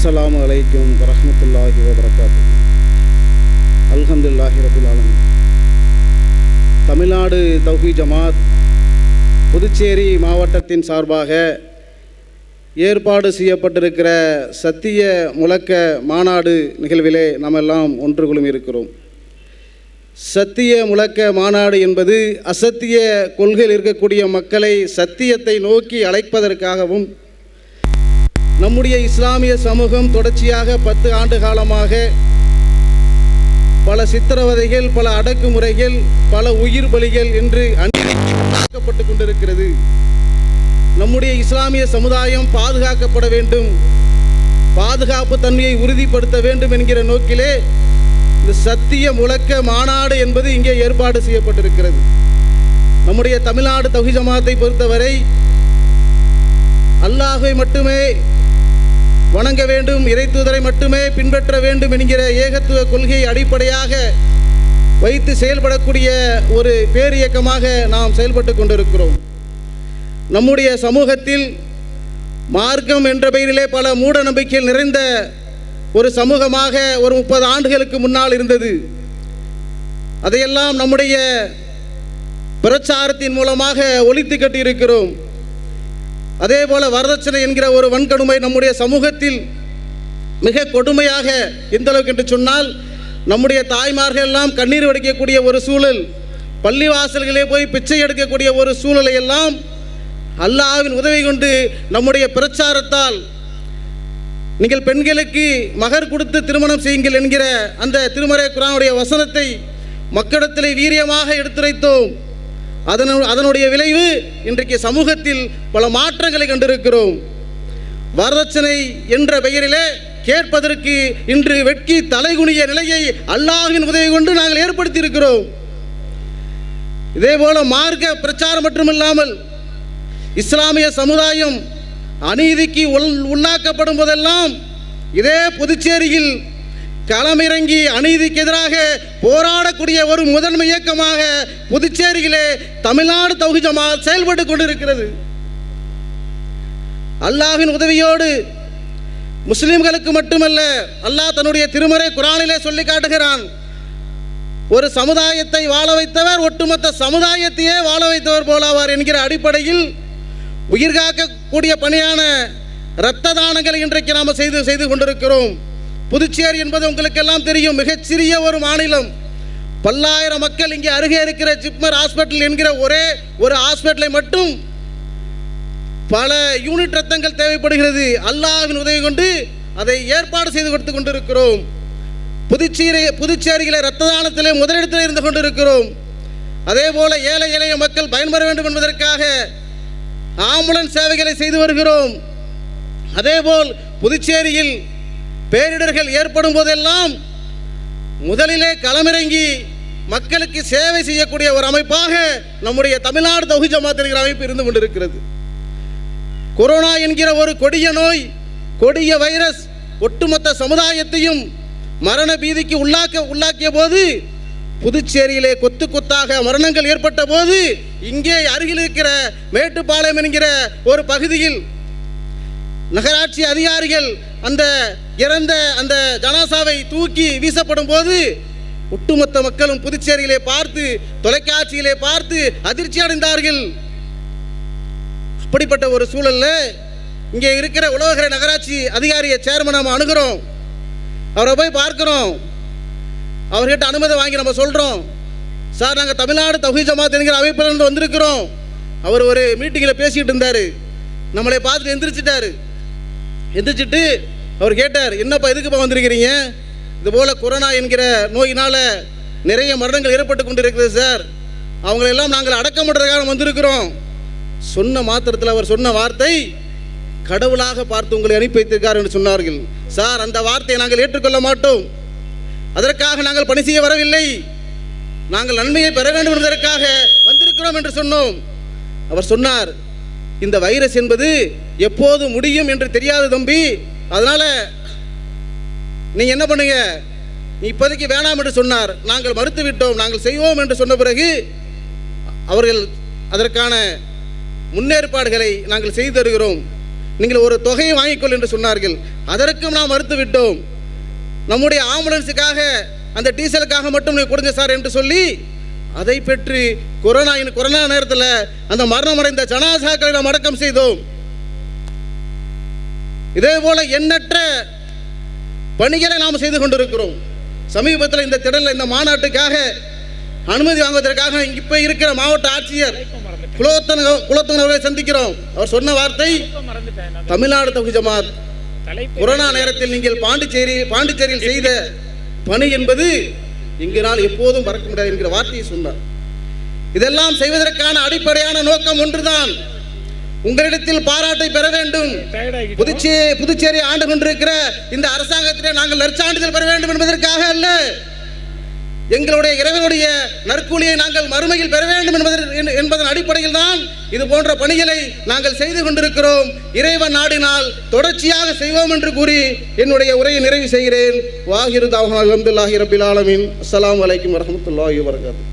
அஸ்ஸலாமு அலைக்கும் வரஹ்மத்துல்லாஹி வபரகாத்துஹு. அல்ஹம்துலில்லாஹி ரப்பில் ஆலமீன். தமிழ்நாடு தௌஹீத் ஜமாத் புதுச்சேரி மாவட்டத்தின் சார்பாக ஏற்பாடு செய்யப்பட்டிருக்கிற சத்திய முழக்க மாநாடு நிகழ்விலே நாம் எல்லாம் ஒன்று குழுமி இருக்கிறோம். சத்திய முழக்க மாநாடு என்பது அசத்திய கொள்கையில் இருக்கக்கூடிய மக்களை சத்தியத்தை நோக்கி அழைப்பதற்காகவும், நம்முடைய இஸ்லாமிய சமூகம் தொடர்ச்சியாக 10 ஆண்டு காலமாக பல சித்திரவதைகள், பல அடக்குமுறைகள், பல உயிர் பலிகள் என்று அணிக்கப்பட்டு கொண்டிருக்கிறது. நம்முடைய இஸ்லாமிய சமுதாயம் பாதுகாக்கப்பட வேண்டும், பாதுகாப்பு தன்மையை உறுதிப்படுத்த வேண்டும் என்கிற நோக்கிலே இந்த சத்திய முழக்க மாநாடு என்பது இங்கே ஏற்பாடு செய்யப்பட்டிருக்கிறது. நம்முடைய தமிழ்நாடு தௌஹீத் ஜமாத்தை பொறுத்தவரை அல்லாஹ்வை மட்டுமே வணங்க வேண்டும், இறைத்தூதரை மட்டுமே பின்பற்ற வேண்டும் என்கிற ஏகத்துவ கொள்கையை அடிப்படையாக வைத்து செயல்படக்கூடிய ஒரு பேரியக்கமாக நாம் செயல்பட்டு கொண்டிருக்கிறோம். நம்முடைய சமூகத்தில் மார்க்கம் என்ற பெயரிலே பல மூட நம்பிக்கைகள் நிறைந்த ஒரு சமூகமாக ஒரு 30 ஆண்டுகளுக்கு முன்னால் இருந்தது. அதையெல்லாம் நம்முடைய பிரச்சாரத்தின் மூலமாக ஒழித்து கட்டியிருக்கிறோம். அதே போல வரதட்சணை என்கிற ஒரு வன்கொடுமை நம்முடைய சமூகத்தில் மிக கொடுமையாக எந்த அளவுக்கு என்று சொன்னால், நம்முடைய தாய்மார்கள் எல்லாம் கண்ணீர் வடிக்கக்கூடிய ஒரு சூழல், பள்ளிவாசல்களே போய் பிச்சை எடுக்கக்கூடிய ஒரு சூழலை எல்லாம் அல்லாஹ்வின் உதவி கொண்டு நம்முடைய பிரச்சாரத்தால் நீங்கள் பெண்களுக்கு மகர் கொடுத்து திருமணம் செய்யுங்கள் என்கிற அந்த திருமறை குர்ஆனுடைய வசனத்தை மக்களிடத்திலே வீரியமாக எடுத்துரைத்தோம். அதனுடைய விளைவு இன்றைக்கு சமூகத்தில் பல மாற்றங்களை கண்டிருக்கிறோம். வரதட்சணை என்ற பெயரிலே கேட்பதற்கு இன்று வெட்கி தலைகுனிய நிலையை அல்லாஹ்வின் உதவி கொண்டு நாங்கள் ஏற்படுத்தி இருக்கிறோம். இதேபோல மார்க்க பிரச்சாரம் மட்டுமில்லாமல் இஸ்லாமிய சமுதாயம் அநீதிக்கு உள்ளாக்கப்படும் போதெல்லாம் இதே புதுச்சேரியில் களமிறங்கி அநீதிக்கு எதிராக போராடக்கூடிய ஒரு முதன்மை இயக்கமாக புதுச்சேரியிலே தமிழ்நாடு தௌஹீத் ஜமாத் செயல்பட்டு கொண்டிருக்கிறது. அல்லாஹ்வின் உதவியோடு முஸ்லிம்களுக்கு மட்டுமல்ல, அல்லாஹ் தன்னுடைய திருமறை குர்ஆனிலே சொல்லி காட்டுகிறான், ஒரு சமுதாயத்தை வாழ வைத்தவர் ஒட்டுமொத்த சமுதாயத்தையே வாழ வைத்தவர் போலாவார் என்கிற அடிப்படையில் உயிர் காக்கக்கூடிய பணியான இரத்த தானங்களை இன்றைக்கு நாம் செய்து கொண்டிருக்கிறோம். புதுச்சேரி என்பது உங்களுக்கெல்லாம் தெரியும், மிகச்சிறிய ஒரு மாநிலம். பல்லாயிரம் மக்கள் இங்கே அருகே இருக்கிற ஜிப்மர் ஹாஸ்பிட்டல் என்கிற ஒரே ஒரு ஹாஸ்பிட்டலை மட்டும் பல யூனிட் ரத்தங்கள் தேவைப்படுகிறது. அல்லாஹ்வின் உதவி கொண்டு அதை ஏற்பாடு செய்து கொடுத்து கொண்டிருக்கிறோம். புதுச்சேரியிலே இரத்த தானத்திலே முதலிடத்தில் இருந்து கொண்டிருக்கிறோம். அதே போல ஏழை எளிய மக்கள் பயன்பெற வேண்டும் என்பதற்காக ஆம்புலன்ஸ் சேவைகளை செய்து வருகிறோம். அதேபோல் புதுச்சேரியில் பேரிடர்கள் ஏற்படும் போதெல்லாம் முதலிலே களமிறங்கி மக்களுக்கு சேவை செய்யக்கூடிய ஒரு அமைப்பாக நம்முடைய தமிழ்நாடு தௌஹீத் ஜமாத் என்கிற அமைப்பு இருந்து கொண்டிருக்கிறது. கொரோனா என்கிற ஒரு கொடிய நோய், கொடிய வைரஸ் ஒட்டுமொத்த சமுதாயத்தையும் மரண பீதிக்கு உள்ளாக்கிய போது, புதுச்சேரியிலே கொத்து கொத்தாக மரணங்கள் ஏற்பட்ட போது, இங்கே அருகில் இருக்கிற மேட்டுப்பாளையம் என்கிற ஒரு பகுதியில் நகராட்சி அதிகாரிகள் அந்த இறந்த அந்த ஜனாசாவை தூக்கி வீசப்படும் போது ஒட்டுமொத்த மக்களும் புதுச்சேரியிலே பார்த்து, தொலைக்காட்சியிலே பார்த்து அதிர்ச்சி அடைந்தார்கள். அப்படிப்பட்ட ஒரு சூழல்ல இங்கே இருக்கிற உலகரை நகராட்சி அதிகாரியை சேர்மன் நம்ம அணுகிறோம், அவரை போய் பார்க்கிறோம். அவர்கிட்ட அனுமதி வாங்கி நம்ம சொல்கிறோம், சார் நாங்கள் தமிழ்நாடு தௌஹீத் ஜமாத் என்கிற அமைப்பிலிருந்து வந்திருக்கிறோம். அவர் ஒரு மீட்டிங்கில் பேசிக்கிட்டு இருந்தார், நம்மளை பார்த்துட்டு எந்திரிச்சிட்டு அவர் கேட்டார், என்னப்பா எதுக்குப்பா வந்திருக்கிறீங்க? இதுபோல் கொரோனா என்கிற நோயினால் நிறைய மரணங்கள் ஏற்பட்டு கொண்டு இருக்கிறது சார், அவங்களெல்லாம் நாங்கள் அடக்கம் பண்ணுறதுக்காக வந்திருக்கிறோம். சொன்ன மாத்திரத்தில் அவர் சொன்ன வார்த்தை, கடவுளாக பார்த்து உங்களை அனுப்பி வைத்திருக்கார் என்று சொன்னார்கள். சார், அந்த வார்த்தையை நாங்கள் ஏற்றுக்கொள்ள மாட்டோம், அதற்காக நாங்கள் பணி செய்ய வரவில்லை, நாங்கள் நன்மையை பெற வேண்டும் என்பதற்காக வந்திருக்கிறோம் என்று சொன்னோம். அவர் சொன்னார், இந்த வைரஸ் என்பது எப்போது முடியும் என்று தெரியாது தம்பி, அதனால நீங்க என்ன பண்ணுங்க, இப்போதைக்கு வேணாம் என்று சொன்னார். நாங்கள் மறுத்து விட்டோம், நாங்கள் செய்வோம் என்று சொன்ன பிறகு அவர்கள் அதற்கான முன்னேற்பாடுகளை நாங்கள் செய்து தருகிறோம். நீங்கள் ஒரு தொகையை வாங்கிக்கொள் என்று சொன்னார்கள். அதற்கும் நாம் மறுத்துவிட்டோம். நம்முடைய ஆம்புலன்ஸுக்காக அந்த டீசலுக்காக மட்டும் நீங்கள் கொடுங்க சார் என்று சொல்லி அதை பெற்று கொரோனா நேரத்தில் அந்த மரணமடைந்த ஜனாசாக்களை நாம் அடக்கம் செய்தோம். இதே போல எண்ணற்ற பணிகளை நாம் செய்து கொண்டிருக்கிறோம். சமீபத்தில் இந்த திடலில் இந்த மாநாட்டுக்காக அனுமதி வாங்குவதற்காக இப்போ இருக்கிற மாவட்ட ஆட்சியர் குலோத்தன் அவர்களை சந்திக்கிறோம். அவர் சொன்ன வார்த்தை, தமிழ்நாடு தௌஹீத் ஜமாத் கொரோனா நேரத்தில் நீங்கள் பாண்டிச்சேரியில் செய்த பணி என்பது இங்கனால் எப்போதும் மறக்க முடியாது என்கிற வார்த்தையை சொன்னார். இதெல்லாம் செய்வதற்கான அடிப்படையான நோக்கம் ஒன்றுதான், உங்களிடத்தில் பாராட்டை பெற வேண்டும். புதுச்சேரி ஆண்டு கொண்டிருக்கிற இந்த அரசாங்கத்திலே நாங்கள் நற்சான்றிதழ் பெற வேண்டும் என்பதற்காக அல்ல, எங்களுடைய இறைவனுடைய நற்கூலியை நாங்கள் மறுமையில் பெற வேண்டும் என்பதன் அடிப்படையில் தான் இது போன்ற பணிகளை நாங்கள் செய்து கொண்டிருக்கிறோம். இறைவன் நாடினால் தொடர்ச்சியாக செய்வோம் என்று கூறி என்னுடைய உரையை நிறைவு செய்கிறேன். வாஹிரு தாவூன் அல்ஹம்துலில்லாஹி ரப்பில் ஆலமீன். அஸ்ஸலாமு அலைக்கும் வரஹ்மத்துல்லாஹி வபரகாத்துஹு.